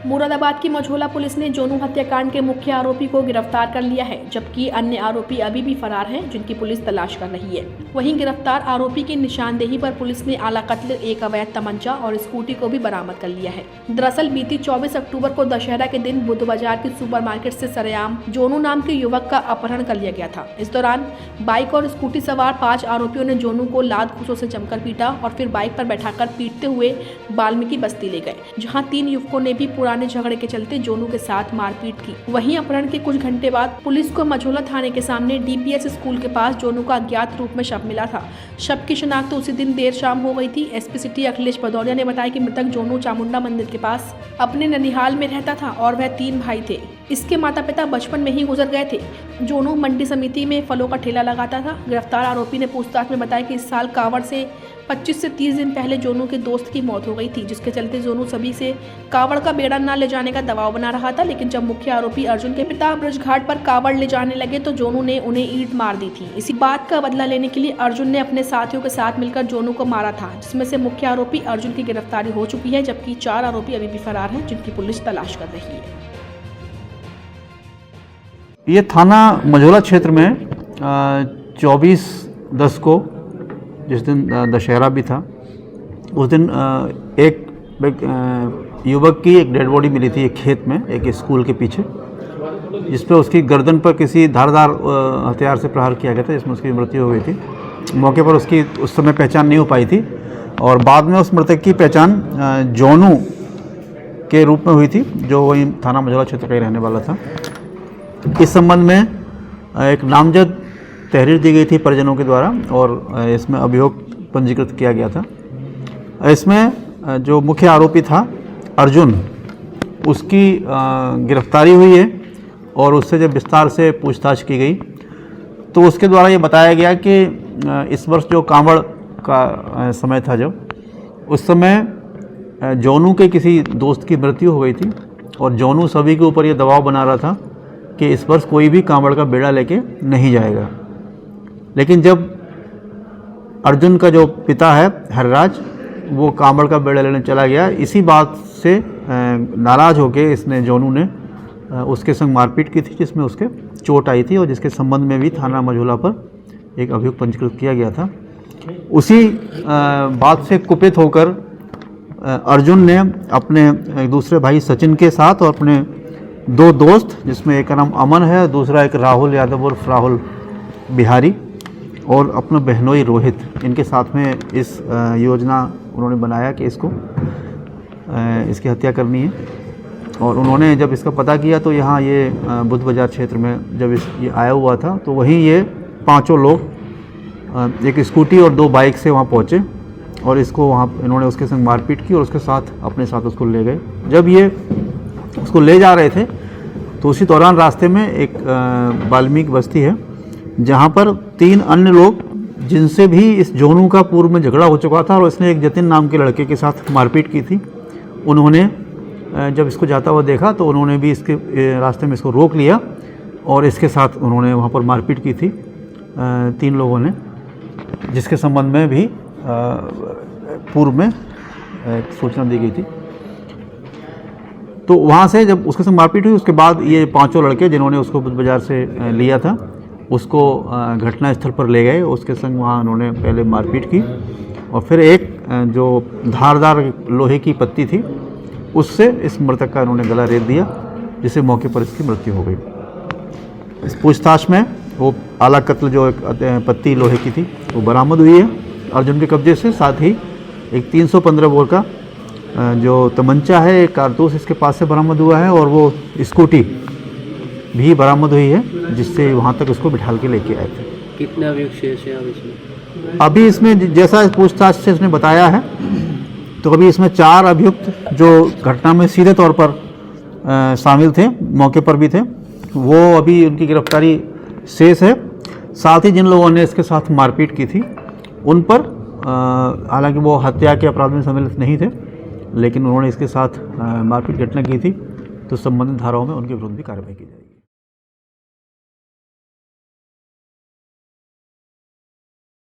मुरादाबाद की मझौला पुलिस ने जोनू हत्याकांड के मुख्य आरोपी को गिरफ्तार कर लिया है, जबकि अन्य आरोपी अभी भी फरार हैं, जिनकी पुलिस तलाश कर रही है। वहीं गिरफ्तार आरोपी की निशानदेही पर पुलिस ने आला कत्ल, एक अवैध तमंचा और स्कूटी को भी बरामद कर लिया है। दरअसल बीती 24 अक्टूबर को दशहरा के दिन बुद्ध बाजार की सुपरमार्केट से सरेआम जोनू नाम के युवक का अपहरण कर लिया गया था। इस दौरान बाइक और स्कूटी सवार 5 आरोपियों ने जोनू को लात घूंसों से जमकर पीटा और फिर बाइक पर बैठाकर पीटते हुए वाल्मीकि बस्ती ले गए, जहाँ 3 युवकों ने भी पुराने झगड़े के चलते जोनू के साथ मारपीट की। वहीं अपहरण के कुछ घंटे बाद पुलिस को मझौला थाने के सामने डीपीएस स्कूल के पास जोनू का अज्ञात रूप में शव मिला था। शव की शिनाख्त उसी दिन देर शाम हो गई थी। एसपी सिटी अखिलेश भदौरिया ने बताया कि मृतक जोनू चामुंडा मंदिर के पास अपने ननिहाल में रहता था और वह 3 भाई थे। इसके माता पिता बचपन में ही गुजर गए थे। जोनू मंडी समिति में फलों का ठेला लगाता था। गिरफ्तार आरोपी ने पूछताछ में बताया कि इस साल कांवड़ से 25 से 30 दिन पहले जोनू के दोस्त की मौत हो गई थी, जिसके चलते जोनू सभी से कांवड़ का बेड़ा न ले जाने का दबाव बना रहा था। लेकिन जब मुख्य आरोपी अर्जुन के पिता ब्रज घाट पर कांवड़ ले जाने लगे तो जोनू ने उन्हें ईंट मार दी थी। इसी बात का बदला लेने के लिए अर्जुन ने अपने साथियों के साथ मिलकर जोनू को मारा था, जिसमें से मुख्य आरोपी अर्जुन की गिरफ्तारी हो चुकी है, जबकि 4 आरोपी अभी भी फरार हैं, जिनकी पुलिस तलाश कर रही है। ये थाना मझौला क्षेत्र में 24/10 को, जिस दिन दशहरा भी था, उस दिन एक युवक की एक डेड बॉडी मिली थी एक खेत में, एक स्कूल के पीछे, जिस पे उसकी गर्दन पर किसी धारदार हथियार से प्रहार किया गया था, जिसमें उसकी मृत्यु हो गई थी। मौके पर उसकी उस समय पहचान नहीं हो पाई थी और बाद में उस मृतक की पहचान जोनू के रूप में हुई थी, जो वही थाना मझौला क्षेत्र का ही रहने वाला था। इस संबंध में एक नामजद तहरीर दी गई थी परिजनों के द्वारा और इसमें अभियोग पंजीकृत किया गया था। इसमें जो मुख्य आरोपी था अर्जुन, उसकी गिरफ्तारी हुई है और उससे जब विस्तार से पूछताछ की गई तो उसके द्वारा ये बताया गया कि इस वर्ष जो कांवड़ का समय था, जब उस समय जोनू के किसी दोस्त की मृत्यु हो गई थी और जोनू सभी के ऊपर ये दबाव बना रहा था कि इस वर्ष कोई भी कांवड़ का बेड़ा लेके नहीं जाएगा। लेकिन जब अर्जुन का जो पिता है हरराज, वो कांवड़ का बेड़ा लेने चला गया, इसी बात से नाराज़ होकर इसने जोनू ने उसके संग मारपीट की थी, जिसमें उसके चोट आई थी और जिसके संबंध में भी थाना मझौला पर एक अभियोग पंजीकृत किया गया था। उसी बात से कुपित होकर अर्जुन ने अपने दूसरे भाई सचिन के साथ और अपने 2 दोस्त, जिसमें एक का नाम अमन है, दूसरा एक राहुल यादव और राहुल बिहारी, और अपना बहनोई रोहित, इनके साथ में इस योजना उन्होंने बनाया कि इसकी हत्या करनी है। और उन्होंने जब इसका पता किया तो यहाँ ये बुद्ध बाजार क्षेत्र में जब ये आया हुआ था तो वहीं ये 5 लोग एक स्कूटी और 2 बाइक से वहाँ पहुँचे और इसको वहाँ इन्होंने उसके संग मारपीट की और उसके साथ अपने साथ उसको ले गए। जब ये उसको ले जा रहे थे तो उसी दौरान रास्ते में एक वाल्मीकि बस्ती है, जहाँ पर 3 अन्य लोग, जिनसे भी इस जोनू का पूर्व में झगड़ा हो चुका था और इसने एक जतिन नाम के लड़के के साथ मारपीट की थी, उन्होंने जब इसको जाता हुआ देखा तो उन्होंने भी इसके रास्ते में इसको रोक लिया और इसके साथ उन्होंने वहाँ पर मारपीट की थी 3 लोगों ने, जिसके संबंध में भी पूर्व में सूचना दी गई थी। तो वहाँ से जब उसके संग मारपीट हुई, उसके बाद ये 5 लड़के जिन्होंने उसको बुद्ध बाजार से लिया था, उसको घटना स्थल पर ले गए। उसके संग वहाँ उन्होंने पहले मारपीट की और फिर एक जो धारदार लोहे की पत्ती थी, उससे इस मृतक का उन्होंने गला रेत दिया, जिससे मौके पर इसकी मृत्यु हो गई। इस पूछताछ में वो आला कत्ल जो एक पत्ती लोहे की थी वो बरामद हुई है अर्जुन के कब्जे से। साथ ही एक 315 बोर का जो तमंचा है, एक कारतूस इसके पास से बरामद हुआ है और वो स्कूटी भी बरामद हुई है, जिससे वहाँ तक उसको बिठाल के लेके आए थे। कितने अभियुक्त शेष हैं इसमें? अभी इसमें जैसा पूछताछ से उसने बताया है तो अभी इसमें 4 अभियुक्त जो घटना में सीधे तौर पर शामिल थे, मौके पर भी थे, वो अभी उनकी गिरफ्तारी शेष है। साथ ही जिन लोगों ने इसके साथ मारपीट की थी उन पर, हालांकि वो हत्या के अपराध में सम्मिलित नहीं थे, लेकिन उन्होंने इसके साथ मारपीट घटना की थी, तो संबंधित धाराओं में उनके विरुद्ध भी कार्रवाई की जाएगी।